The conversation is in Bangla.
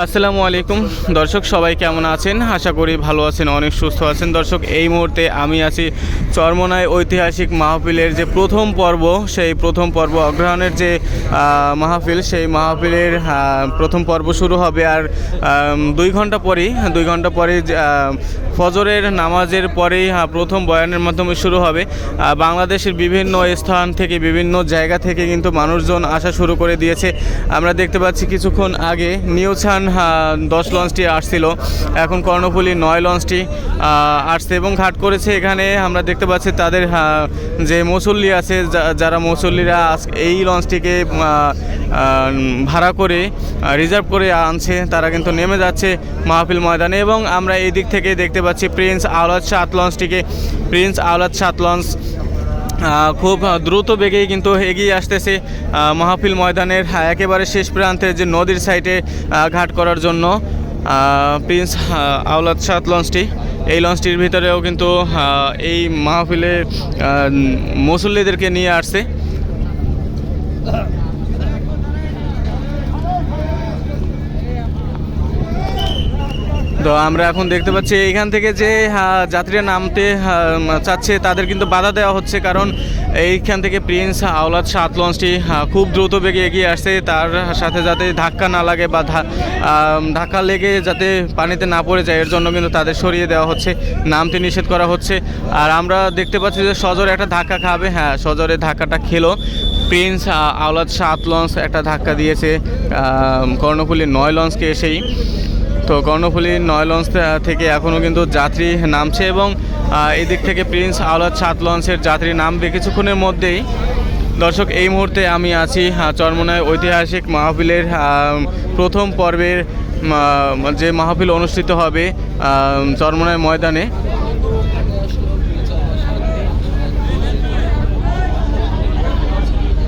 আসসালামু আলাইকুম দর্শক, সবাই কেমন আছেন? আশা করি ভালো আছেন, অনেক সুস্থ আছেন। দর্শক, এই মুহূর্তে আমি আছি চরমোনাই ঐতিহাসিক মাহফিলের যে প্রথম পর্ব, সেই প্রথম পর্ব অগ্রহায়ণের যে মাহফিল, সেই মাহফিলের প্রথম পর্ব শুরু হবে। আর 2 ঘন্টা পরেই ফজরের নামাজের পরেই প্রথম বয়ানের মাধ্যমে শুরু হবে। বাংলাদেশের বিভিন্ন স্থান থেকে, বিভিন্ন জায়গা থেকে কিন্তু মানুষজন আসা শুরু করে দিয়েছে। আমরা দেখতে পাচ্ছি কিছুক্ষণ আগে নিউছান 10 লঞ্চটি আসছিল, এখন কর্ণফুলী 9 লঞ্চটি আসছে এবং ঘাট করেছে। এখানে আমরা দেখতে পাচ্ছি তাদের যে মুসল্লি আছে, যারা মুসল্লিরা এই লঞ্চটিকে ভাড়া করে রিজার্ভ করে আনছে, তারা কিন্তু নেমে যাচ্ছে মাহফিল ময়দানে। এবং আমরা এই দিক থেকে দেখতে পাচ্ছি প্রিন্স আওলাদ 7 লঞ্চটিকে। প্রিন্স আওলাদ 7 লঞ্চ খুব দ্রুত বেগেই কিন্তু এগিয়ে আসতেছে মাহফিল ময়দানের একেবারে শেষ প্রান্তে যে নদীর সাইডে ঘাট করার জন্য। প্রিন্স আওলাদ 7 লঞ্চটি, এই লঞ্চটির ভিতরেও কিন্তু এই মাহফিলে মুসল্লিদেরকে নিয়ে আসছে। তো আমরা এখন দেখতে পাচ্ছি এইখান থেকে যে যাত্রীরা নামতে চাচ্ছে তাদের কিন্তু বাধা দেওয়া হচ্ছে, কারণ এইখান থেকে প্রিন্স আওলাদ 7 লঞ্চটি খুব দ্রুত বেগে এগিয়ে আসছে। তার সাথে যাতে ধাক্কা না লাগে বা ধাক্কা লেগে যাতে পানিতে না পড়ে যায়, এর জন্য কিন্তু তাদের সরিয়ে দেওয়া হচ্ছে, নামতে নিষেধ করা হচ্ছে। আর আমরা দেখতে পাচ্ছি যে সজোরে একটা ধাক্কা খাবে। হ্যাঁ, সজোরে ধাক্কাটা খেলো। প্রিন্স আওলাদ 7 লঞ্চ একটা ধাক্কা দিয়েছে কর্ণফুলী 9 লঞ্চকে এসেই। তো কর্ণফুলী 9 লঞ্চ থেকে এখনও কিন্তু যাত্রী নামছে এবং এদিক থেকে প্রিন্স আওলাদ 7 লঞ্চের যাত্রী নামবে কিছুক্ষণের মধ্যেই। দর্শক, এই মুহূর্তে আমি আছি চরমোনাই ঐতিহাসিক মাহফিলের প্রথম পর্বের যে মাহফিল অনুষ্ঠিত হবে চরমোনাই ময়দানে।